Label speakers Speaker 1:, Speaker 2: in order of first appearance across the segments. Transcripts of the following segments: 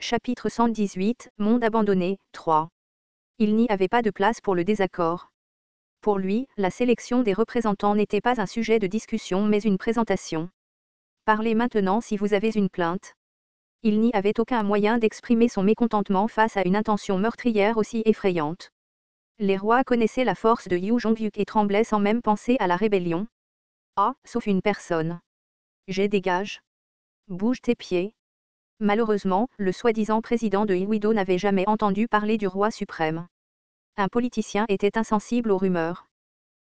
Speaker 1: Chapitre 118, Monde abandonné, 3. Il n'y avait pas de place pour le désaccord. Pour lui, la sélection des représentants n'était pas un sujet de discussion mais une présentation. Parlez maintenant si vous avez une plainte. Il n'y avait aucun moyen d'exprimer son mécontentement face à une intention meurtrière aussi effrayante. Les rois connaissaient la force de Yu Jongyuk et tremblaient sans même penser à la rébellion. Ah, sauf une personne. Dégage. Bouge tes pieds. Malheureusement, le soi-disant président de Iwido n'avait jamais entendu parler du roi suprême. Un politicien était insensible aux rumeurs.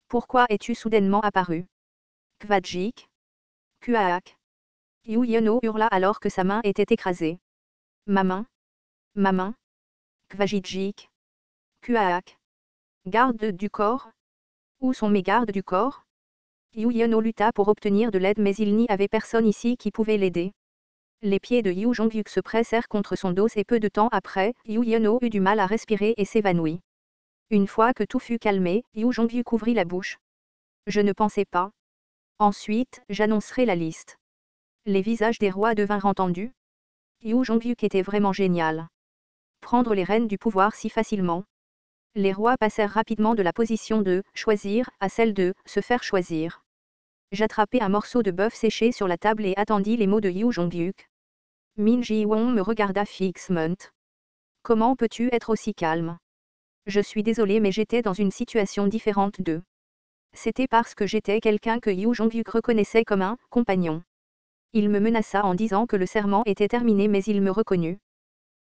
Speaker 1: Pourquoi es-tu soudainement apparu? Kvadjik. Kuaak. Yu Yeno hurla alors que sa main était écrasée. Ma main. Ma main. Kvadjik. Kuaak. Garde du corps. Où sont mes gardes du corps? Yu Yeno lutta pour obtenir de l'aide mais il n'y avait personne ici qui pouvait l'aider. Les pieds de Yu Jongyuk se pressèrent contre son dos et peu de temps après, Yu Yeno eut du mal à respirer et s'évanouit. Une fois que tout fut calmé, Yu Jongyuk ouvrit la bouche. Je ne pensais pas. Ensuite, j'annoncerai la liste. Les visages des rois devinrent entendus. Yu Jongyuk était vraiment génial. Prendre les rênes du pouvoir si facilement. Les rois passèrent rapidement de la position de « choisir » à celle de « se faire choisir ». J'attrapai un morceau de bœuf séché sur la table et attendis les mots de Yu Jongyuk. Min Ji-won me regarda fixement. Comment peux-tu être aussi calme? Je suis désolé mais j'étais dans une situation différente d'eux. C'était parce que j'étais quelqu'un que Yu Jongyuk reconnaissait comme un « compagnon ». Il me menaça en disant que le serment était terminé mais il me reconnut.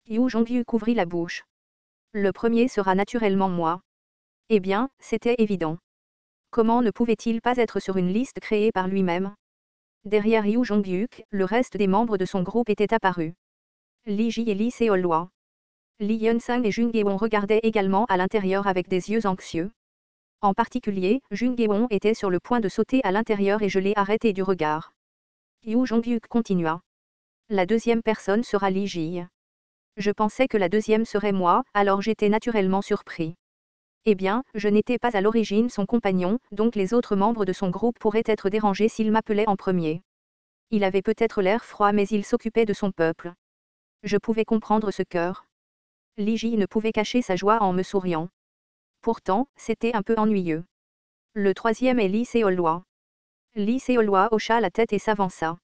Speaker 1: Yu Jongyuk ouvrit la bouche. Le premier sera naturellement moi. Eh bien, c'était évident. Comment ne pouvait-il pas être sur une liste créée par lui-même? Derrière Yu Jongyuk, le reste des membres de son groupe étaient apparus. Li Ji et Lee Seol-hwa. Lee Yeon-sang et Jung Gae-won regardaient également à l'intérieur avec des yeux anxieux. En particulier, Jung Gae-won était sur le point de sauter à l'intérieur et je l'ai arrêté du regard. Yu Jongyuk continua. La deuxième personne sera Lee Ji. Je pensais que la deuxième serait moi, alors j'étais naturellement surpris. Eh bien, je n'étais pas à l'origine son compagnon, donc les autres membres de son groupe pourraient être dérangés s'il m'appelait en premier. Il avait peut-être l'air froid mais il s'occupait de son peuple. Je pouvais comprendre ce cœur. Li Ji ne pouvait cacher sa joie en me souriant. Pourtant, c'était un peu ennuyeux. Le troisième est Lee Seol-hwa. Lee Seol-hwa hocha la tête et s'avança.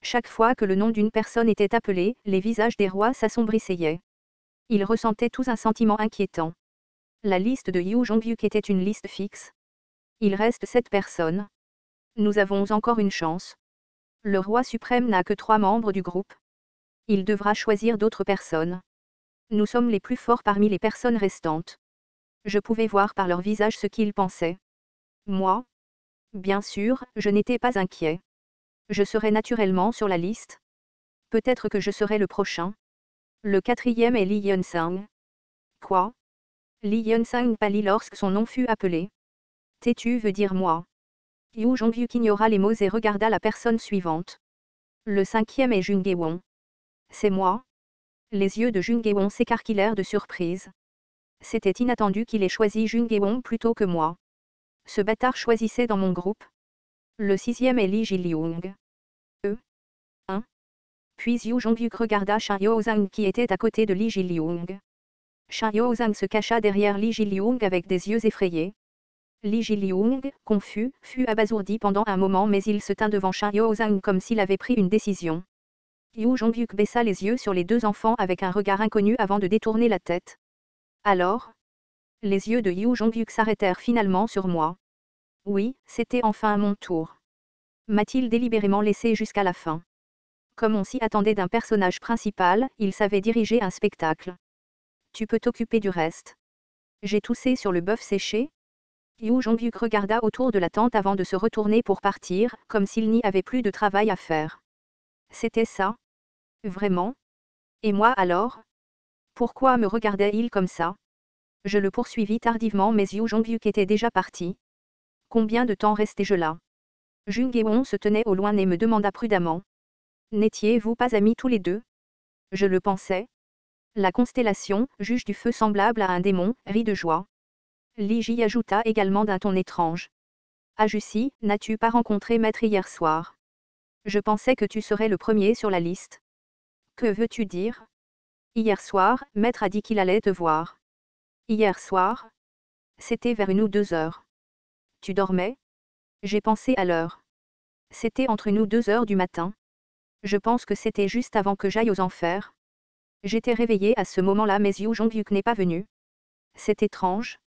Speaker 1: Chaque fois que le nom d'une personne était appelé, les visages des rois s'assombrissaient. Ils ressentaient tous un sentiment inquiétant. La liste de Yu Jongyuk était une liste fixe. Il reste 7 personnes. Nous avons encore une chance. Le roi suprême n'a que 3 membres du groupe. Il devra choisir d'autres personnes. Nous sommes les plus forts parmi les personnes restantes. Je pouvais voir par leur visage ce qu'ils pensaient. Moi? Bien sûr, je n'étais pas inquiet. Je serai naturellement sur la liste. Peut-être que je serai le prochain. Le quatrième est Lee Yeon-sang. Quoi? Lee Yeon-sang pâlit lorsque son nom fut appelé. Têtu veut dire moi. Yu Jongyuk ignora les mots et regarda la personne suivante. Le cinquième est Jung Gae-won. C'est moi? Les yeux de Jung Gae-won s'écarquillèrent de surprise. C'était inattendu qu'il ait choisi Jung Gae-won plutôt que moi. Ce bâtard choisissait dans mon groupe. Le sixième est Lee Ji-lyung. Hein? Puis Yu Jongyuk regarda Shin Yo-sang qui était à côté de Lee Ji-lyung. Shin Yo-sang se cacha derrière Lee Ji-lyung avec des yeux effrayés. Lee Ji-lyung, confus, fut abasourdi pendant un moment mais il se tint devant Shin Yo-sang comme s'il avait pris une décision. Yu Jongyuk baissa les yeux sur les 2 enfants avec un regard inconnu avant de détourner la tête. Alors? Les yeux de Yu Jongyuk s'arrêtèrent finalement sur moi. Oui, c'était enfin mon tour. M'a-t-il délibérément laissé jusqu'à la fin? Comme on s'y attendait d'un personnage principal, il savait diriger un spectacle. Tu peux t'occuper du reste. J'ai toussé sur le bœuf séché? Yu Jongyuk regarda autour de la tente avant de se retourner pour partir, comme s'il n'y avait plus de travail à faire. C'était ça? Vraiment? Et moi alors? Pourquoi me regardait-il comme ça? Je le poursuivis tardivement mais Yu Jongyuk était déjà parti. Combien de temps restais-je là? Jung Gae-won se tenait au loin et me demanda prudemment. N'étiez-vous pas amis tous les deux? Je le pensais. La constellation, juge du feu semblable à un démon, rit de joie. Li Ji ajouta également d'un ton étrange. Ah Jussi, n'as-tu pas rencontré Maître hier soir? Je pensais que tu serais le premier sur la liste. Que veux-tu dire? Hier soir, maître a dit qu'il allait te voir. Hier soir? C'était vers 1 ou 2 heures. Tu dormais? J'ai pensé à l'heure. C'était entre 1 ou 2 heures du matin. Je pense que c'était juste avant que j'aille aux enfers. J'étais réveillée à ce moment-là mais Yu Jong-hyuk n'est pas venu. C'est étrange.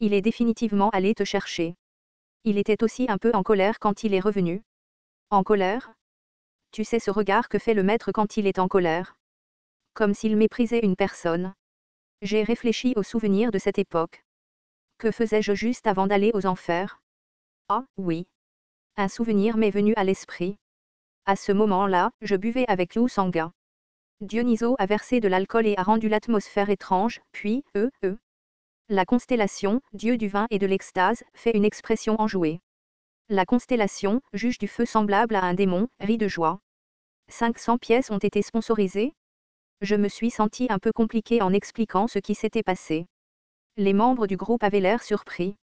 Speaker 1: Il est définitivement allé te chercher. Il était aussi un peu en colère quand il est revenu. En colère? Tu sais ce regard que fait le maître quand il est en colère. Comme s'il méprisait une personne. J'ai réfléchi au souvenir de cette époque. Que faisais-je juste avant d'aller aux enfers? Ah, oui. Un souvenir m'est venu à l'esprit. À ce moment-là, je buvais avec Yu Sanga. Dionyso a versé de l'alcool et a rendu l'atmosphère étrange, puis, La constellation, dieu du vin et de l'extase, fait une expression enjouée. La constellation, juge du feu semblable à un démon, rit de joie. 500 pièces ont été sponsorisées? Je me suis senti un peu compliqué en expliquant ce qui s'était passé. Les membres du groupe avaient l'air surpris.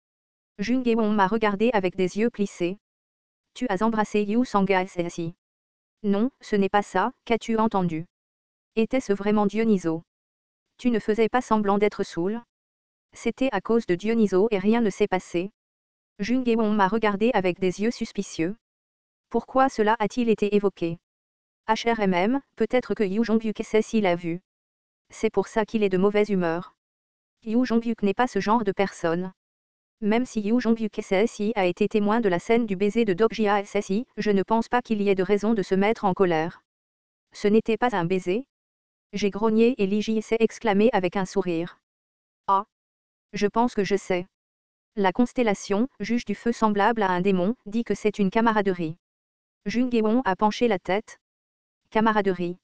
Speaker 1: Jung Gae-won m'a regardé avec des yeux plissés. Tu as embrassé Yu Sanga SSI. Non, ce n'est pas ça, qu'as-tu entendu? Était-ce vraiment Dionyso? Tu ne faisais pas semblant d'être saoul? C'était à cause de Dionyso et rien ne s'est passé. Jung Gae-won m'a regardé avec des yeux suspicieux. Pourquoi cela a-t-il été évoqué? HRMM, peut-être que Yu Jong-hyuk SSI l'a vu. C'est pour ça qu'il est de mauvaise humeur. Yu Jong-hyuk n'est pas ce genre de personne. Même si Yu Jong-hyuk SSI a été témoin de la scène du baiser de Dokjia SSI, je ne pense pas qu'il y ait de raison de se mettre en colère. Ce n'était pas un baiser? J'ai grogné et Lee Ji s'est exclamé avec un sourire. Ah! Je pense que je sais. La constellation, juge du feu semblable à un démon, dit que c'est une camaraderie. Jung Gae-won a penché la tête. Camaraderie.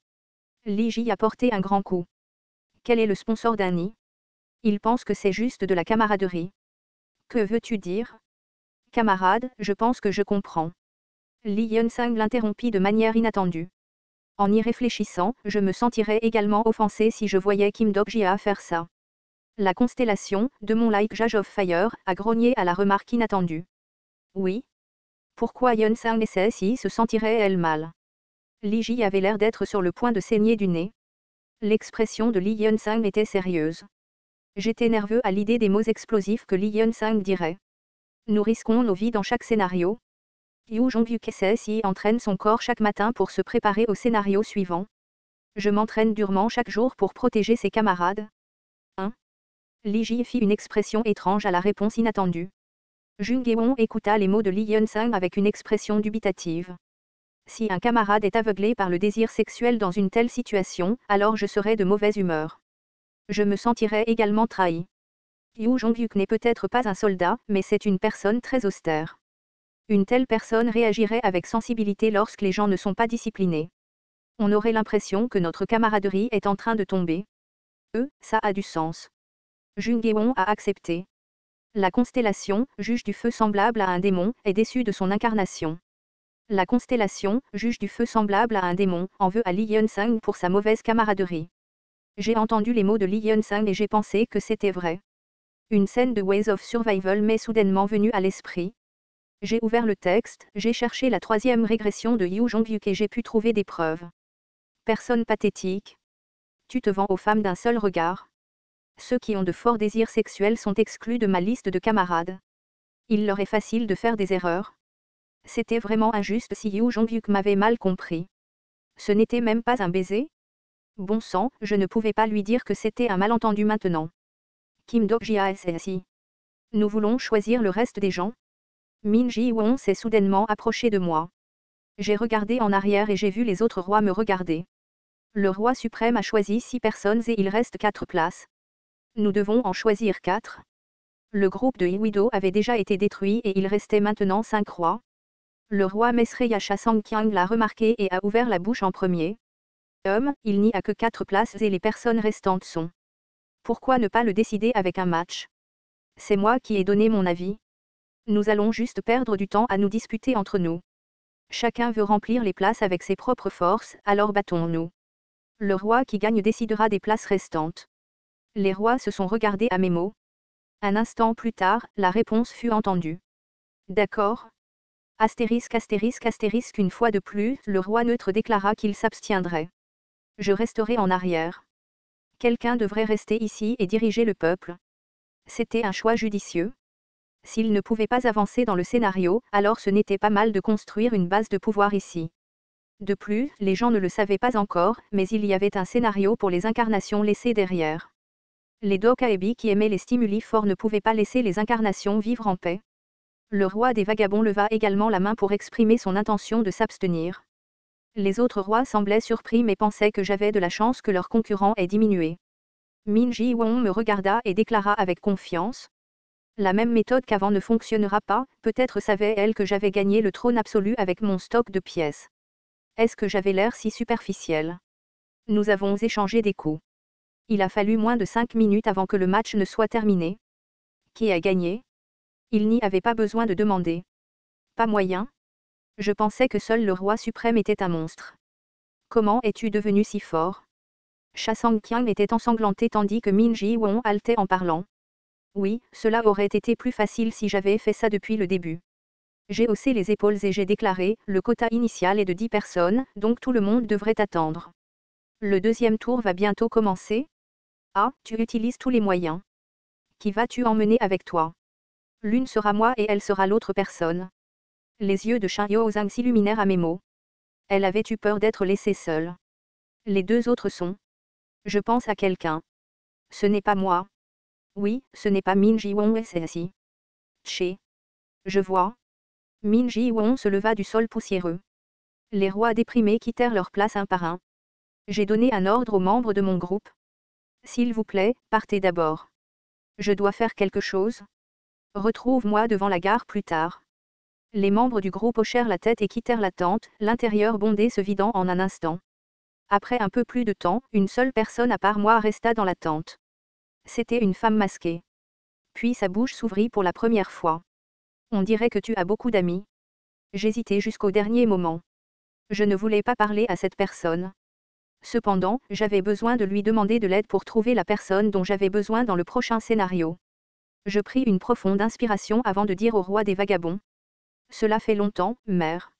Speaker 1: Lee Ji a porté un grand coup. Quel est le sponsor d'Annie? Il pense que c'est juste de la camaraderie. Que veux-tu dire? Camarade, je pense que je comprends. Lee Yeon-sang l'interrompit de manière inattendue. En y réfléchissant, je me sentirais également offensé si je voyais Kim Dok-jia faire ça. La constellation, de mon like Jage of Fire, a grogné à la remarque inattendue. Oui. Pourquoi Yeon-sang SSI se sentirait-elle mal? Lee Ji avait l'air d'être sur le point de saigner du nez. L'expression de Lee Yeon-sang était sérieuse. J'étais nerveux à l'idée des mots explosifs que Lee Yeon-sang dirait. Nous risquons nos vies dans chaque scénario. Yu Jong-hyuk SSI entraîne son corps chaque matin pour se préparer au scénario suivant. Je m'entraîne durement chaque jour pour protéger ses camarades. Lee Ji fit une expression étrange à la réponse inattendue. Jung Gae-won écouta les mots de Lee Yeon-sang avec une expression dubitative. Si un camarade est aveuglé par le désir sexuel dans une telle situation, alors je serai de mauvaise humeur. Je me sentirais également trahi. Yu Jong-hyuk n'est peut-être pas un soldat, mais c'est une personne très austère. Une telle personne réagirait avec sensibilité lorsque les gens ne sont pas disciplinés. On aurait l'impression que notre camaraderie est en train de tomber. Ça a du sens. Jung Gae-won a accepté. La constellation, juge du feu semblable à un démon, est déçue de son incarnation. La constellation, juge du feu semblable à un démon, en veut à Lee Yeon-sang pour sa mauvaise camaraderie. J'ai entendu les mots de Lee Yeon-sang et j'ai pensé que c'était vrai. Une scène de Ways of Survival m'est soudainement venue à l'esprit. J'ai ouvert le texte, j'ai cherché la 3e régression de Yu Jong-hyuk et j'ai pu trouver des preuves. Personne pathétique. Tu te vends aux femmes d'un seul regard. Ceux qui ont de forts désirs sexuels sont exclus de ma liste de camarades. Il leur est facile de faire des erreurs. C'était vraiment injuste si Yu Jong-hyuk m'avait mal compris. Ce n'était même pas un baiser? Bon sang, je ne pouvais pas lui dire que c'était un malentendu maintenant. Kim Dok-jia SSI. Nous voulons choisir le reste des gens? Min Ji-won s'est soudainement approché de moi. J'ai regardé en arrière et j'ai vu les autres rois me regarder. Le roi suprême a choisi 6 personnes et il reste 4 places. Nous devons en choisir 4. Le groupe de Iwido avait déjà été détruit et il restait maintenant 5 rois. Le roi Mesreya Sangkyang l'a remarqué et a ouvert la bouche en premier. Il n'y a que 4 places et les personnes restantes sont. Pourquoi ne pas le décider avec un match? C'est moi qui ai donné mon avis. Nous allons juste perdre du temps à nous disputer entre nous. Chacun veut remplir les places avec ses propres forces, alors battons-nous. Le roi qui gagne décidera des places restantes. Les rois se sont regardés à mes mots. Un instant plus tard, la réponse fut entendue. D'accord. Astérisque astérisque astérisque une fois de plus, le roi neutre déclara qu'il s'abstiendrait. Je resterai en arrière. Quelqu'un devrait rester ici et diriger le peuple. C'était un choix judicieux. S'il ne pouvait pas avancer dans le scénario, alors ce n'était pas mal de construire une base de pouvoir ici. De plus, les gens ne le savaient pas encore, mais il y avait un scénario pour les incarnations laissées derrière. Les Dokaebi qui aimaient les stimuli forts ne pouvaient pas laisser les incarnations vivre en paix. Le roi des vagabonds leva également la main pour exprimer son intention de s'abstenir. Les autres rois semblaient surpris mais pensaient que j'avais de la chance que leur concurrent ait diminué. Min Ji-won me regarda et déclara avec confiance. La même méthode qu'avant ne fonctionnera pas, peut-être savait-elle que j'avais gagné le trône absolu avec mon stock de pièces. Est-ce que j'avais l'air si superficiel? Nous avons échangé des coups. Il a fallu moins de 5 minutes avant que le match ne soit terminé. Qui a gagné? Il n'y avait pas besoin de demander. Pas moyen? Je pensais que seul le roi suprême était un monstre. Comment es-tu devenu si fort? Cha Sang-kyang était ensanglanté tandis que Min Ji-won haletait en parlant. Oui, cela aurait été plus facile si j'avais fait ça depuis le début. J'ai haussé les épaules et j'ai déclaré, le quota initial est de 10 personnes, donc tout le monde devrait attendre. Le deuxième tour va bientôt commencer? Ah, tu utilises tous les moyens. Qui vas-tu emmener avec toi? L'une sera moi et elle sera l'autre personne. Les yeux de Shin Yo-zhang s'illuminèrent à mes mots. Elle avait eu peur d'être laissée seule. Les deux autres sont. Je pense à quelqu'un. Ce n'est pas moi. Oui, ce n'est pas Min Ji-won et c'est. Tché. Je vois. Min Ji-won se leva du sol poussiéreux. Les rois déprimés quittèrent leur place un par un. J'ai donné un ordre aux membres de mon groupe. S'il vous plaît, partez d'abord. Je dois faire quelque chose. Retrouve-moi devant la gare plus tard. Les membres du groupe hochèrent la tête et quittèrent la tente, l'intérieur bondé se vidant en un instant. Après un peu plus de temps, une seule personne à part moi resta dans la tente. C'était une femme masquée. Puis sa bouche s'ouvrit pour la première fois. On dirait que tu as beaucoup d'amis. J'hésitais jusqu'au dernier moment. Je ne voulais pas parler à cette personne. Cependant, j'avais besoin de lui demander de l'aide pour trouver la personne dont j'avais besoin dans le prochain scénario. Je pris une profonde inspiration avant de dire au roi des vagabonds. Cela fait longtemps, mère.